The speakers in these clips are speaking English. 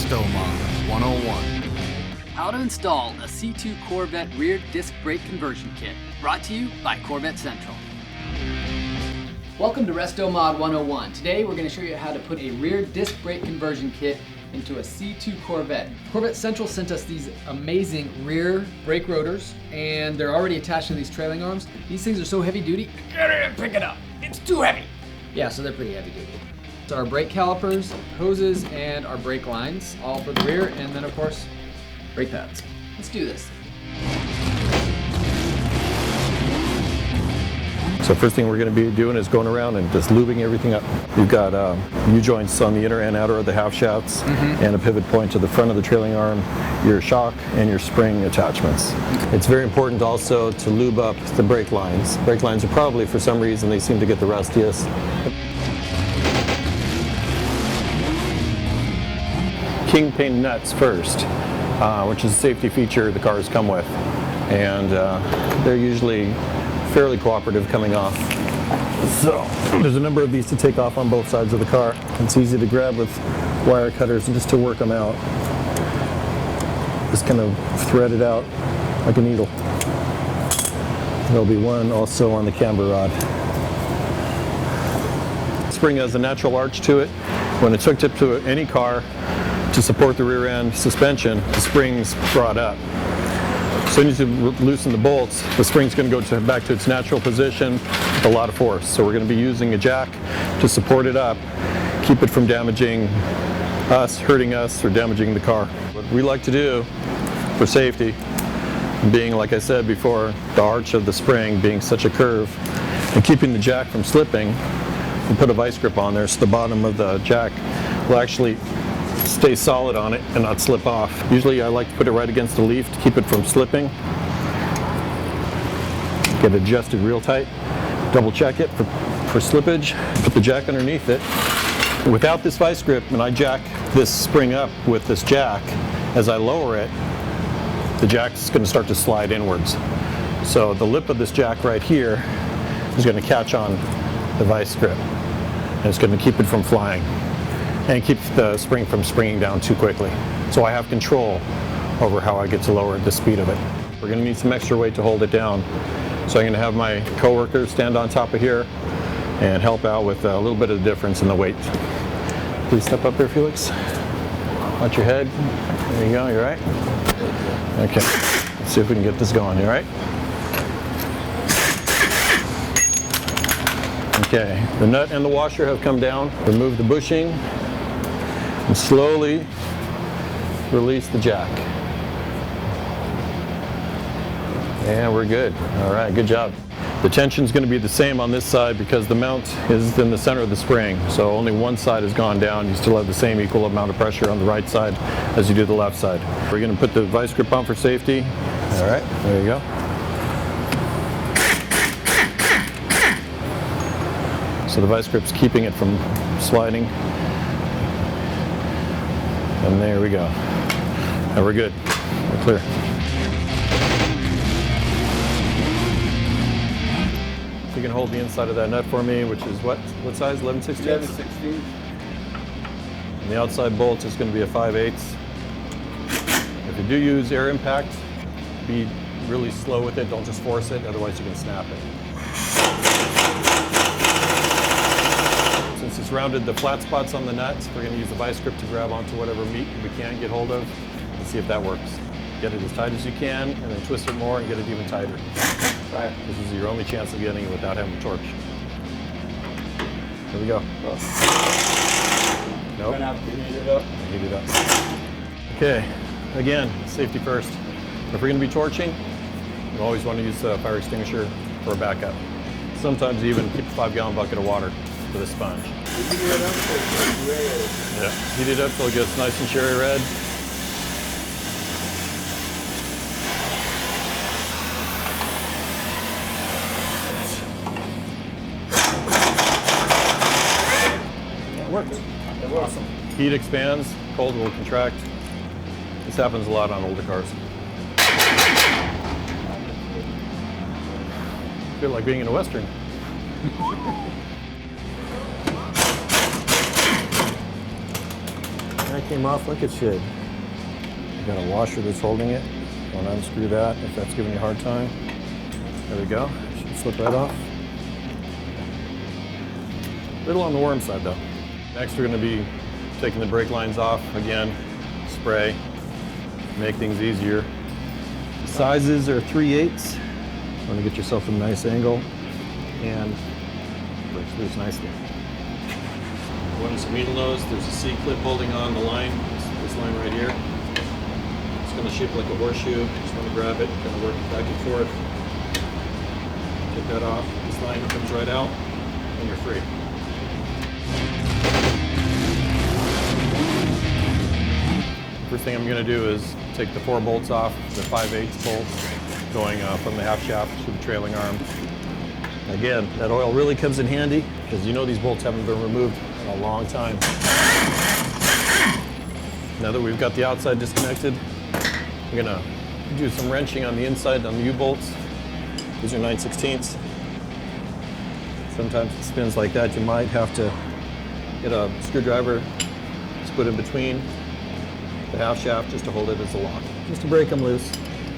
RESTOMOD 101. How to install a C2 Corvette rear disc brake conversion kit. Brought to you by Corvette Central. Welcome to RESTOMOD 101. Today we're going to show you how to put a rear disc brake conversion kit into a C2 Corvette. Corvette Central sent us these amazing rear brake rotors, and they're already attached to these trailing arms. These things are so heavy duty, get in and pick it up. It's too heavy. Yeah, so they're pretty heavy duty. So our brake calipers, hoses, and our brake lines, all for the rear, and then of course, brake pads. Let's do this. So first thing we're going to be doing is going around and just lubing everything up. You've got U-joints on the inner and outer of the half shafts, and a pivot point to the front of the trailing arm, your shock and your spring attachments. It's very important also to lube up the brake lines. Brake lines are probably, for some reason, they seem to get the rustiest. Kingpin nuts first, which is a safety feature the cars come with, and they're usually fairly cooperative coming off. So there's a number of these to take off on both sides of the car. It's easy to grab with wire cutters and just to work them out. Just kind of thread it out like a needle. There'll be one also on the camber rod. Spring has a natural arch to it. When it's hooked up to any car to support the rear end suspension, the spring's brought up. As soon as you loosen the bolts, the spring's going to go back to its natural position with a lot of force. So we're going to be using a jack to support it up, keep it from damaging us, hurting us, or damaging the car. What we like to do for safety, being, like I said before, the arch of the spring being such a curve, and keeping the jack from slipping, we put a vice grip on there so the bottom of the jack will actually stay solid on it and not slip off. Usually I like to put it right against the leaf to keep it from slipping. Get it adjusted real tight. Double check it for slippage. Put the jack underneath it. Without this vice grip, and I jack this spring up with this jack, as I lower it, the jack's going to start to slide inwards. So the lip of this jack right here is going to catch on the vice grip, and it's going to keep it from flying and keep the spring from springing down too quickly. So I have control over how I get to lower the speed of it. We're going to need some extra weight to hold it down. So I'm going to have my coworkers stand on top of here and help out with a little bit of the difference in the weight. Please step up there, Felix. Watch your head. There you go, you all right? Okay, let's see if we can get this going, you all right? Okay, the nut and the washer have come down. Remove the bushing and slowly release the jack. And we're good. All right, good job. The tension's going to be the same on this side because the mount is in the center of the spring. So only one side has gone down. You still have the same equal amount of pressure on the right side as you do the left side. We're going to put the vice grip on for safety. All right, there you go. So the vice grip's keeping it from sliding. And there we go. And we're good. We're clear. So you can hold the inside of that nut for me, which is what size? 11/16? 11/16. And the outside bolt is going to be a 5/8. If you do use air impact, be really slow with it. Don't just force it, otherwise you can snap it. Since it's rounded the flat spots on the nuts, we're going to use the vice grip to grab onto whatever meat we can get hold of and see if that works. Get it as tight as you can, and then twist it more and get it even tighter. Right. This is your only chance of getting it without having a torch. Here we go. Nope. Gonna have to heat it up. Heat it up. Okay, again, safety first. If we're going to be torching, you always want to use a fire extinguisher for a backup. Sometimes even keep a 5-gallon bucket of water for the sponge. Yeah, heat it up till it gets nice and cherry red. It worked. It works. Awesome. Heat expands, cold will contract. This happens a lot on older cars. Feel like being in a Western. That came off like it should. You got a washer that's holding it. Don't unscrew that if that's giving you a hard time. There we go. Should slip right off. Little on the worm side though. Next we're going to be taking the brake lines off again. Spray. Make things easier. Sizes are 3/8. Want to get yourself a nice angle and breaks loose nicely. One is a needle nose. There's a C-clip holding on the line. This line right here. It's going to shape like a horseshoe. Just want to grab it, kind of work it back and forth. Take that off. This line comes right out, and you're free. First thing I'm going to do is take the 4 bolts off, the 5/8 bolts going from the half shaft to the trailing arm. Again, that oil really comes in handy because you know these bolts haven't been removed in a long time. Now that we've got the outside disconnected, we're going to do some wrenching on the inside on the U-bolts. These are 9/16. Sometimes it spins like that. You might have to get a screwdriver, just put in between the half shaft just to hold it as a lock. Just to break them loose.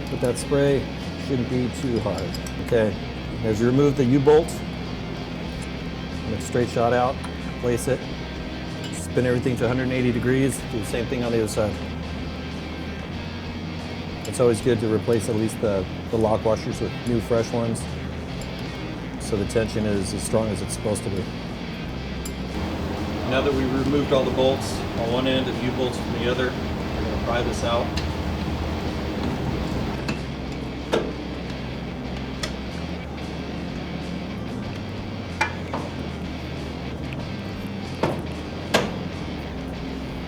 But that spray shouldn't be too hard. Okay, as you remove the U-bolt, make a straight shot out, place it, spin everything to 180 degrees, do the same thing on the other side. It's always good to replace at least the lock washers with new fresh ones so the tension is as strong as it's supposed to be. Now that we've removed all the bolts on one end and the U-bolts from the other, we're going to pry this out.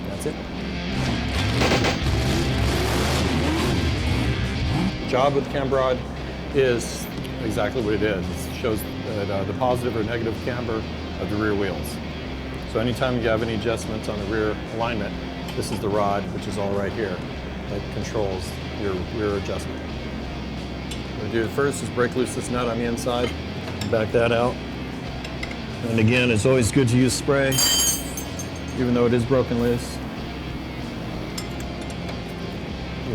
That's it. The job with the camber rod is exactly what it is. It shows the positive or negative camber of the rear wheels. So anytime you have any adjustments on the rear alignment, this is the rod, which is all right here, that controls your rear adjustment. What I'm going to do first is break loose this nut on the inside, back that out. And again, it's always good to use spray, even though it is broken loose.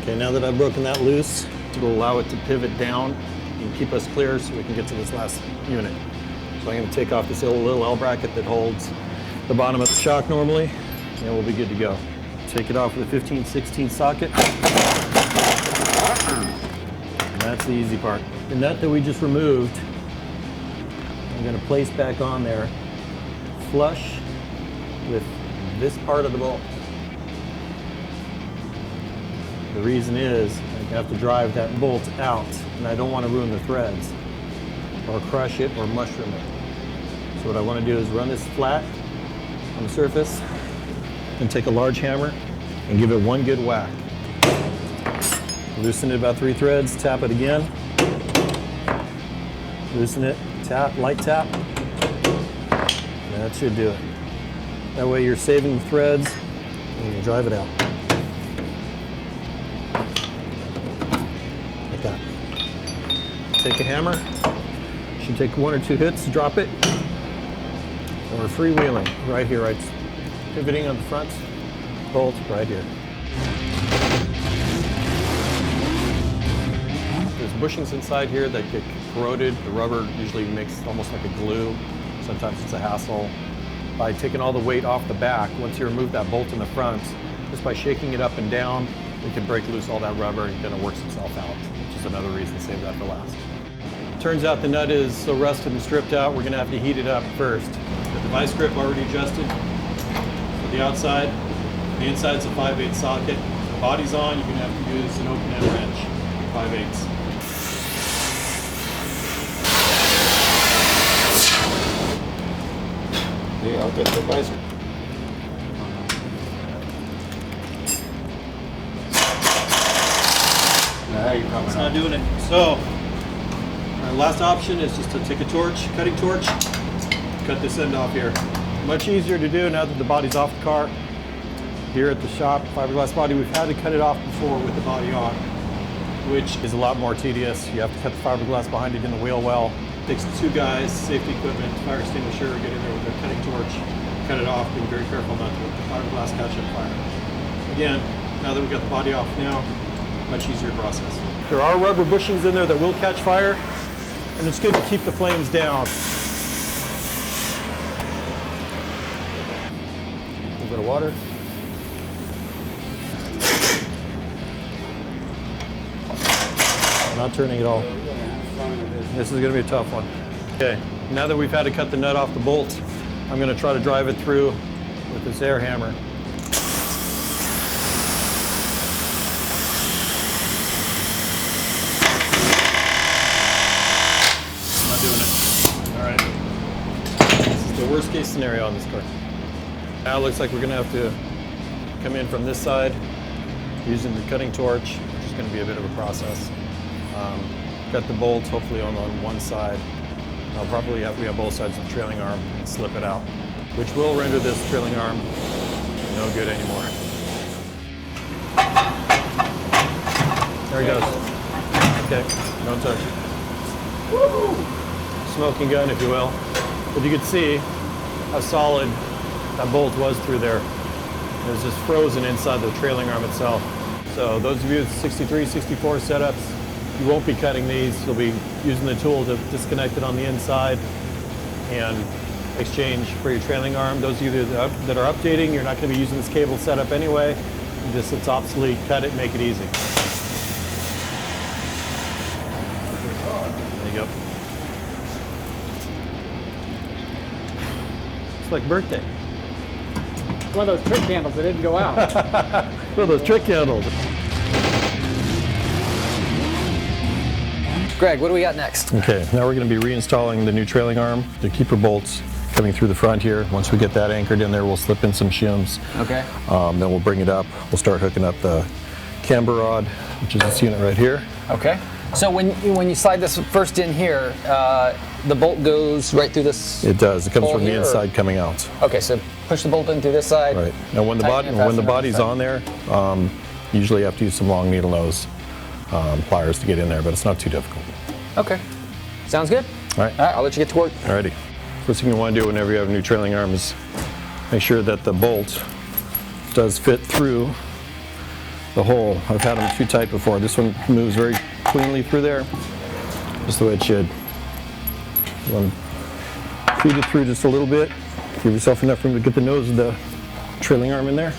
Okay, now that I've broken that loose, it'll allow it to pivot down and keep us clear so we can get to this last unit. So I'm going to take off this little L bracket that holds the bottom of the shock normally, and we'll be good to go. Take it off with a 15/16 socket. And that's the easy part. The nut that we just removed, I'm going to place back on there, flush with this part of the bolt. The reason is I have to drive that bolt out, and I don't want to ruin the threads or crush it or mushroom it. So what I want to do is run this flat on the surface and take a large hammer and give it one good whack. Loosen it about 3 threads, tap it again. Loosen it, tap, light tap. And that should do it. That way you're saving the threads and you drive it out. Like that. Take a hammer. Should take 1 or 2 hits to drop it. And we're freewheeling right here, right, pivoting on the front bolt right here. There's bushings inside here that get corroded. The rubber usually makes almost like a glue. Sometimes it's a hassle. By taking all the weight off the back, once you remove that bolt in the front, just by shaking it up and down, we can break loose all that rubber and then it works itself out, which is another reason to save that for last. Turns out the nut is so rusted and stripped out, we're going to have to heat it up first. Got the vice grip already adjusted for the outside. The inside's a 5/8 socket. If the body's on, you're going to have to use an open-end wrench, 5/8. Yeah, I'll get the vice grip. Now you're coming It's up. not doing it. So, our last option is just to take a torch, cutting torch, cut this end off here. Much easier to do now that the body's off the car. Here at the shop, Fiberglass Body, we've had to cut it off before with the body on, which is a lot more tedious. You have to cut the fiberglass behind it in the wheel well. It takes 2 guys, safety equipment, fire extinguisher, get in there with a cutting torch, cut it off, being very careful not to let the fiberglass catch on fire. Again, now that we've got the body off now, much easier process. There are rubber bushings in there that will catch fire, and it's good to keep the flames down. A little bit of water. Not turning at all. This is going to be a tough one. Okay, now that we've had to cut the nut off the bolt, I'm going to try to drive it through with this air hammer. Not doing it. All right. This is the worst case scenario on this car. Now it looks like we're going to have to come in from this side using the cutting torch, which is going to be a bit of a process. Cut the bolt hopefully on one side. I'll probably have both sides of the trailing arm and slip it out, which will render this trailing arm no good anymore. There he goes. Okay, don't touch it. Woo! Smoking gun, if you will. But you can see how solid that bolt was through there. It was just frozen inside the trailing arm itself. So those of you with 63, 64 setups, you won't be cutting these. You'll be using the tool to disconnect it on the inside and exchange for your trailing arm. Those of you that are updating, you're not going to be using this cable setup anyway. It's obsolete. Cut it, make it easy. There you go. It's like birthday. One of those trick candles that didn't go out. One of those trick candles. Greg, what do we got next? Okay, now we're going to be reinstalling the new trailing arm, the keeper bolts coming through the front here. Once we get that anchored in there, we'll slip in some shims. Okay. Then we'll bring it up. We'll start hooking up the camber rod, which is this unit right here. Okay. So when you slide this first in here, the bolt goes right through this. It does. It comes from the here, inside coming out. Okay, so push the bolt in through this side. Right. Now when the body's on there, usually you have to use some long needle nose pliers to get in there, but it's not too difficult. Okay. Sounds good. All right. All right, I'll let you get to work. Alrighty. First thing you want to do whenever you have a new trailing arm is make sure that the bolt does fit through the hole. I've had them too tight before. This one moves very cleanly through there, just the way it should. You want to feed it through just a little bit. Give yourself enough room to get the nose of the trailing arm in there.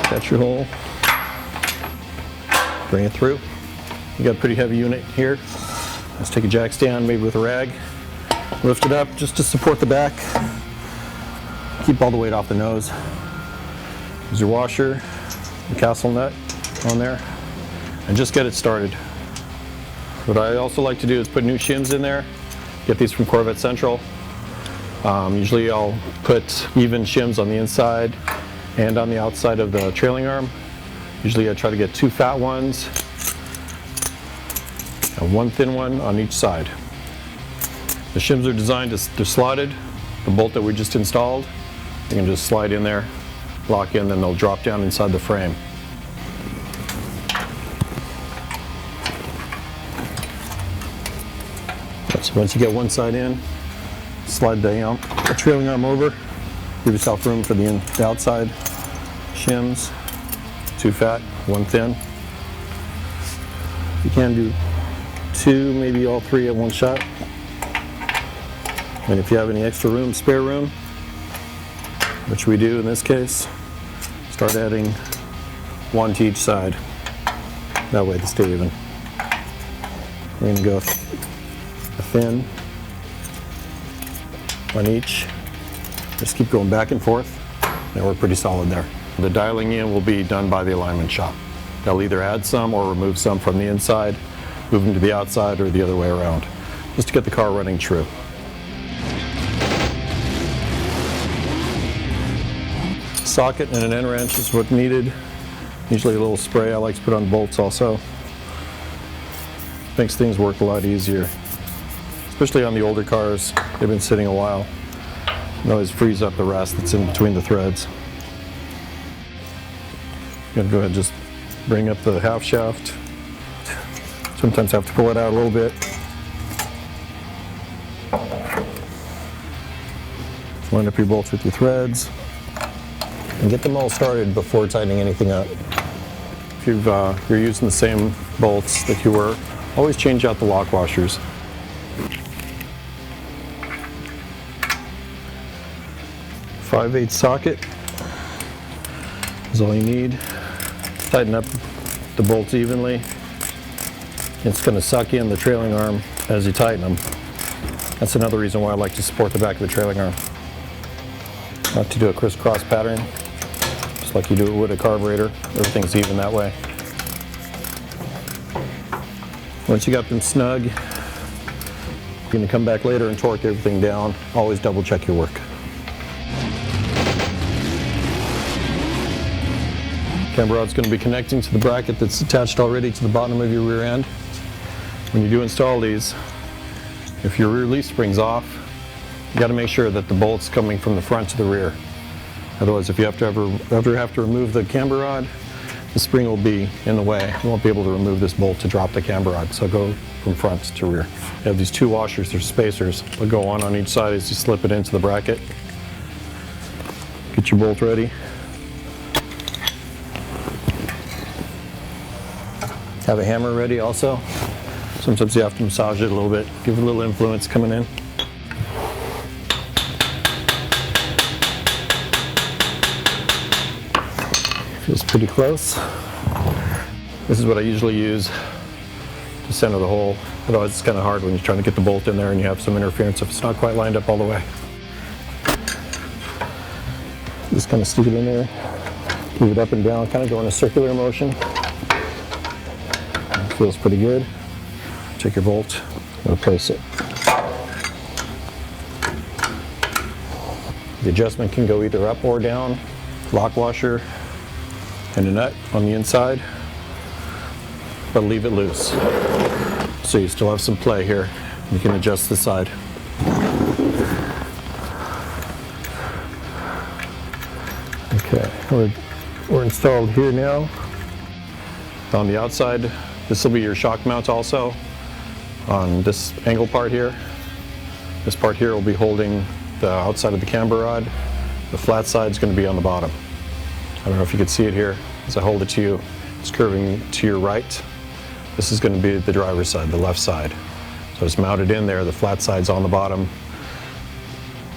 Catch your hole. Bring it through. You got a pretty heavy unit here. Let's take a jack stand, maybe with a rag. Lift it up just to support the back. Keep all the weight off the nose. Use your washer, the castle nut on there, and just get it started. What I also like to do is put new shims in there. Get these from Corvette Central. Usually I'll put even shims on the inside and on the outside of the trailing arm. Usually I try to get 2 fat ones and 1 thin one on each side. The shims are designed to slotted. The bolt that we just installed, you can just slide in there, lock in, then they'll drop down inside the frame. So once you get one side in, slide the trailing arm over, give yourself room for the outside shims. 2 fat, 1 thin. You can do 2, maybe all 3 at one shot. And if you have any extra room, spare room, which we do in this case, start adding 1 to each side. That way they stay even. We're gonna go a thin on each. Just keep going back and forth, and we're pretty solid there. The dialing in will be done by the alignment shop. They'll either add some or remove some from the inside, move them to the outside, or the other way around, just to get the car running true. Socket and an end wrench is what needed. Usually a little spray I like to put on bolts also. Makes things work a lot easier, especially on the older cars. They've been sitting a while. You always freeze up the rust that's in between the threads. I'm gonna go ahead and just bring up the half shaft. Sometimes I have to pull it out a little bit. Line up your bolts with your threads and get them all started before tightening anything up. If you're using the same bolts that you were, always change out the lock washers. .5/8 socket is all you need. Tighten up the bolts evenly. It's going to suck in the trailing arm as you tighten them. That's another reason why I like to support the back of the trailing arm. Not to do a crisscross pattern, just like you do it with a carburetor. Everything's even that way. Once you got them snug, you're going to come back later and torque everything down. Always double check your work. Camber rod's going to be connecting to the bracket that's attached already to the bottom of your rear end. When you do install these, if your rear leaf spring's off, you got to make sure that the bolt's coming from the front to the rear. Otherwise, if you ever have to remove the camber rod, the spring will be in the way. You won't be able to remove this bolt to drop the camber rod. So go from front to rear. You have these two washers, they're spacers. They'll go on each side as you slip it into the bracket. Get your bolt ready. Have a hammer ready also. Sometimes you have to massage it a little bit, give it a little influence coming in. Feels pretty close. This is what I usually use to center the hole. Otherwise it's kind of hard when you're trying to get the bolt in there and you have some interference if it's not quite lined up all the way. Just kind of stick it in there, move it up and down, kind of go in a circular motion. Feels pretty good. Take your bolt and replace it. The adjustment can go either up or down. Lock washer and a nut on the inside, but leave it loose. So you still have some play here. You can adjust the side. Okay, we're installed here now. On the outside, this will be your shock mount also on this angle part here. This part here will be holding the outside of the camber rod. The flat side is going to be on the bottom. I don't know if you can see it here. As I hold it to you, it's curving to your right. This is going to be the driver's side, the left side. So it's mounted in there. The flat side's on the bottom.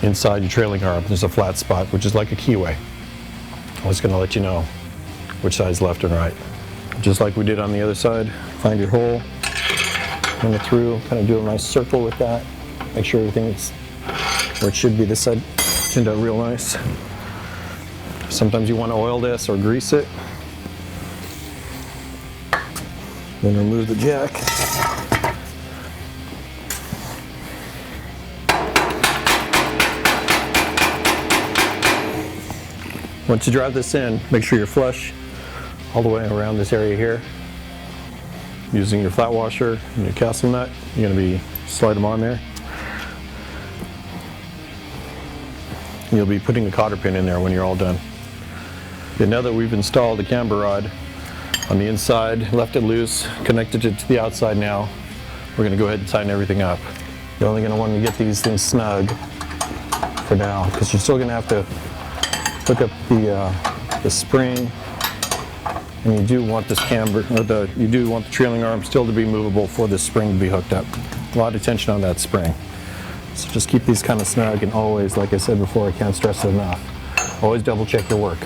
Inside your trailing arm, there's a flat spot, which is like a keyway. I was going to let you know which side's left and right. Just like we did on the other side, find your hole, run it through, kind of do a nice circle with that. Make sure everything's where it should be. This side turned out real nice. Sometimes you want to oil this or grease it. Then remove the jack. Once you drive this in, make sure you're flush all the way around this area here. Using your flat washer and your castle nut, you're going to be slide them on there. And you'll be putting a cotter pin in there when you're all done. Okay, now that we've installed the camber rod on the inside, left it loose, connected it to the outside now, we're going to go ahead and tighten everything up. You're only going to want to get these things snug for now, because you're still going to have to hook up the spring. And you do want this camber, or you do want the trailing arm still to be movable for this spring to be hooked up. A lot of tension on that spring. So just keep these kind of snug, and always, like I said before, I can't stress it enough, always double check your work.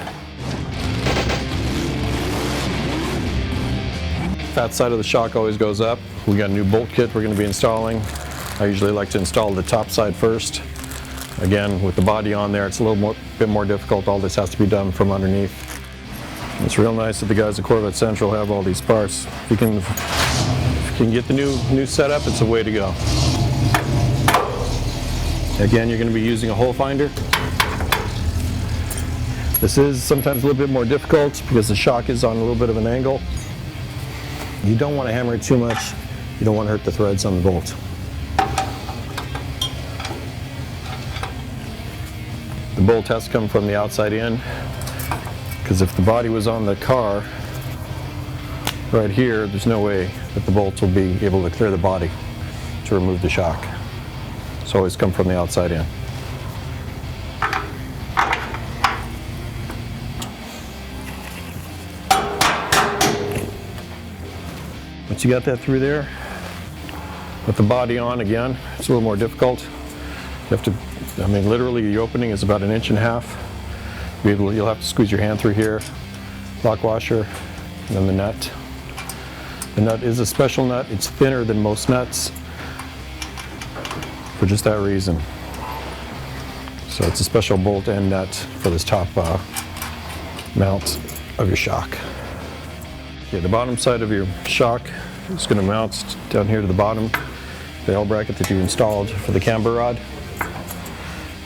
Fat side of the shock always goes up. We got a new bolt kit we're going to be installing. I usually like to install the top side first. Again, with the body on there, it's a little bit more difficult. All this has to be done from underneath. It's real nice that the guys at Corvette Central have all these parts. If you can get the new setup, it's a way to go. Again, you're going to be using a hole finder. This is sometimes a little bit more difficult because the shock is on a little bit of an angle. You don't want to hammer it too much. You don't want to hurt the threads on the bolt. The bolt has to come from the outside in, because if the body was on the car right here, there's no way that the bolt will be able to clear the body to remove the shock. So always come from the outside in. you got that through there, with the body on again, it's a little more difficult. You have to, I mean, literally the opening is about 1.5 inches. You'll have to squeeze your hand through here, lock washer, and then the nut. The nut is a special nut. It's thinner than most nuts for just that reason. So it's a special bolt and nut for this top mount of your shock. Okay, the bottom side of your shock is going to mount down here to the bottom, the L bracket that you installed for the camber rod.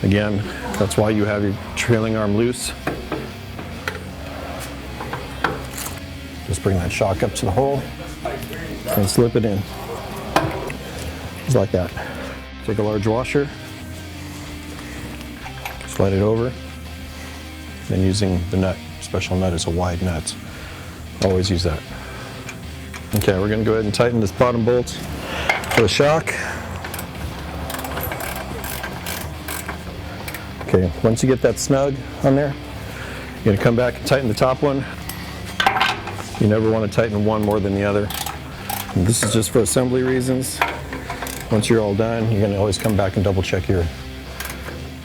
Again, that's why you have your trailing arm loose. Just bring that shock up to the hole and slip it in. Just like that. Take a large washer, slide it over, then using the nut. Special nut is a wide nut. Always use that. Okay, we're going to go ahead and tighten this bottom bolt for the shock. Okay, once you get that snug on there, you're going to come back and tighten the top one. You never want to tighten one more than the other. And this is just for assembly reasons. Once you're all done, you're going to always come back and double check your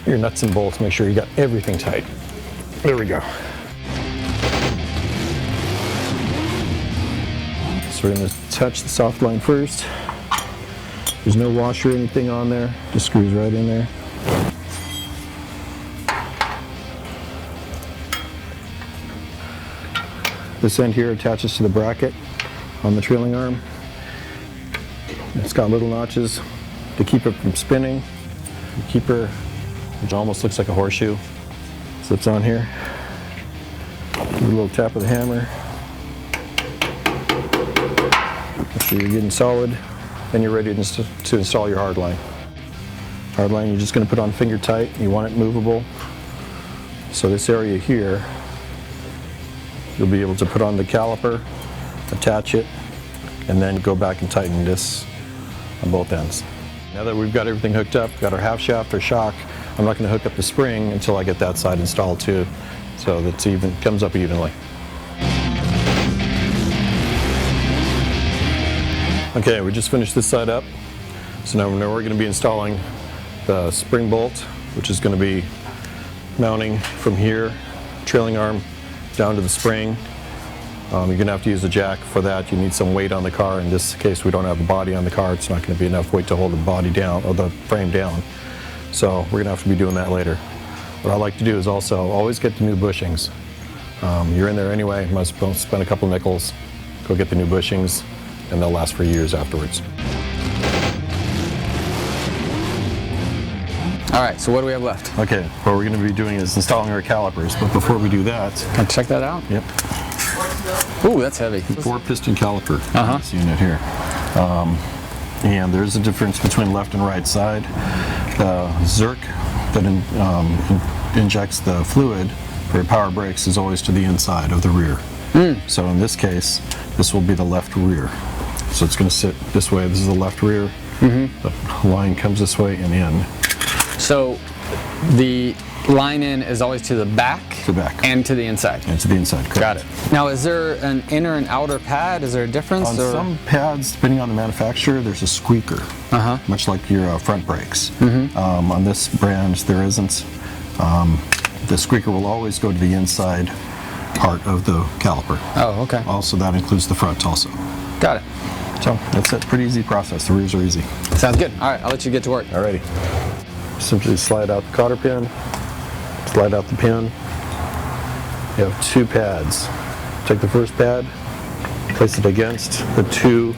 nuts and bolts, make sure you got everything tight. There we go. So we're going to touch the soft line first. There's no washer or anything on there, just screws right in there. This end here attaches to the bracket on the trailing arm. It's got little notches to keep it from spinning. The keeper, which almost looks like a horseshoe, slips on here. Give it a little tap of the hammer. Make sure you're getting solid. Then you're ready to install your hard line. Hard line you're just going to put on finger tight. You want it movable. So this area here, you'll be able to put on the caliper, attach it, and then go back and tighten this on both ends. Now that we've got everything hooked up, got our half shaft or shock, I'm not going to hook up the spring until I get that side installed too, so that it comes up evenly. Okay, we just finished this side up, so now we're going to be installing the spring bolt, which is going to be mounting from here, trailing arm, down to the spring. You're going to have to use a jack for that. You need some weight on the car. In this case, we don't have a body on the car. It's not going to be enough weight to hold the body down, or the frame down. So we're going to have to be doing that later. What I like to do is also always get the new bushings. You're in there anyway, might as well spend a couple nickels, go get the new bushings, and they'll last for years afterwards. All right, so what do we have left? Okay, what we're going to be doing is installing our calipers, but before we do that... Can I check that out? Yep. Ooh, that's heavy. 4-piston caliper in this unit here. And there's a difference between left and right side. The Zerk that injects the fluid for power brakes is always to the inside of the rear. So in this case, this will be the left rear. So it's going to sit this way. This is the left rear. The line comes this way and in. So the line in is always to the back? To the back. And to the inside? And to the inside, correct. Got it. Now, is there an inner and outer pad? Is there a difference? On some pads, depending on the manufacturer, there's a squeaker, much like your front brakes. On this brand, there isn't. The squeaker will always go to the inside part of the caliper. Oh, okay. Also, that includes the front also. Got it. So that's a pretty easy process. The rears are easy. Sounds good. All right, I'll let you get to work. Alrighty. Simply slide out the cotter pin, slide out the pin. You have 2 pads. Take the first pad, place it against the 2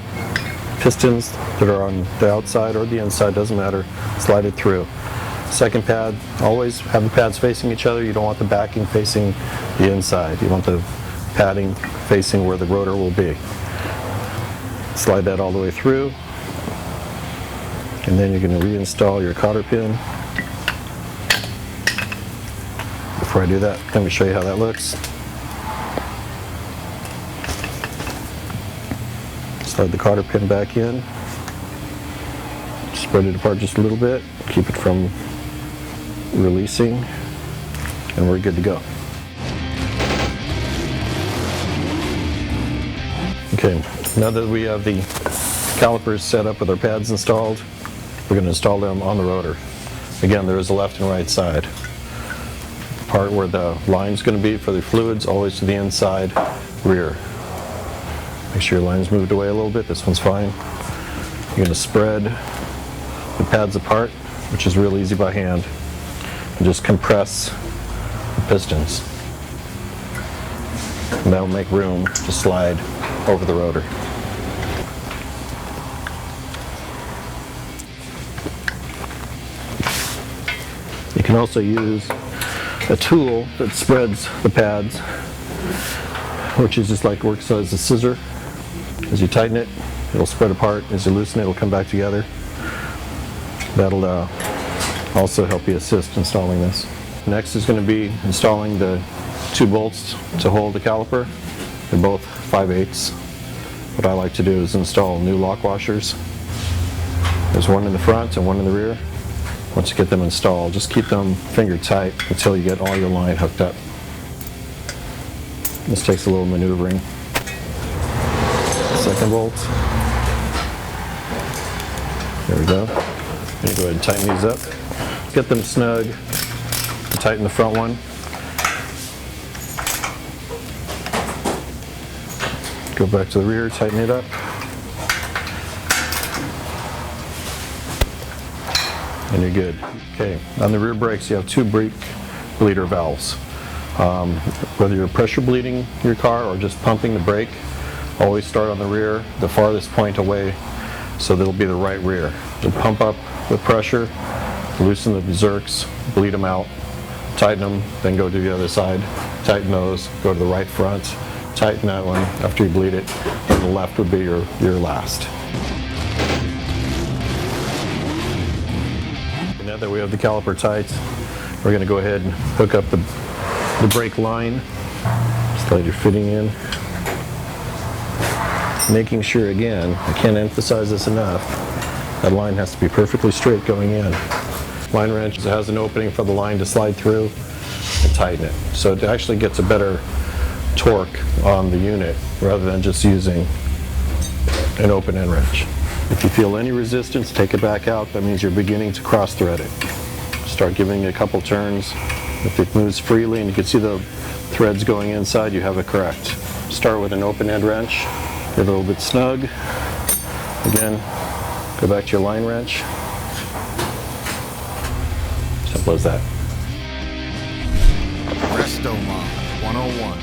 pistons that are on the outside or the inside, doesn't matter. Slide it through. Second pad, always have the pads facing each other. You don't want the backing facing the inside. You want the padding facing where the rotor will be. Slide that all the way through. And then you're going to reinstall your cotter pin. Before I do that, let me show you how that looks. Slide the cotter pin back in. Spread it apart just a little bit. Keep it from releasing. And we're good to go. Okay, Now that we have the calipers set up with our pads installed, we're going to install them on the rotor. Again, there is a left and right side. Part where the line's going to be for the fluids, always to the inside rear. Make sure your line's moved away a little bit. This one's fine. You're going to spread the pads apart, which is real easy by hand, and just compress the pistons. And that'll make room to slide over the rotor. You can also use a tool that spreads the pads, which is just like works as a scissor. As you tighten it, it'll spread apart. As you loosen it, it'll come back together. That'll also help you assist installing this. Next is going to be installing the 2 bolts to hold the caliper. They're both 5/8. What I like to do is install new lock washers. There's one in the front and one in the rear. Once you get them installed, just keep them finger tight until you get all your line hooked up. This takes a little maneuvering. Second bolt. There we go. I'm going to go ahead and tighten these up. Get them snug. Tighten the front one. Go back to the rear, tighten it up. And you're good. Okay, on the rear brakes you have 2 brake bleeder valves. Whether you're pressure bleeding your car or just pumping the brake, always start on the rear, the farthest point away, so that'll be the right rear. So pump up with pressure, loosen the zerks, bleed them out, tighten them, then go to the other side, tighten those, go to the right front, tighten that one after you bleed it, and the left would be your last. Now that we have the caliper tight, we're going to go ahead and hook up the brake line. Slide your fitting in. Making sure, again, I can't emphasize this enough, that line has to be perfectly straight going in. Line wrench has an opening for the line to slide through and tighten it. So it actually gets a better torque on the unit rather than just using an open end wrench. If you feel any resistance, take it back out. That means you're beginning to cross thread it. Start giving it a couple turns. If it moves freely and you can see the threads going inside, you have it correct. Start with an open end wrench. Get a little bit snug. Again, go back to your line wrench. Simple as that. RESTOMOD 101.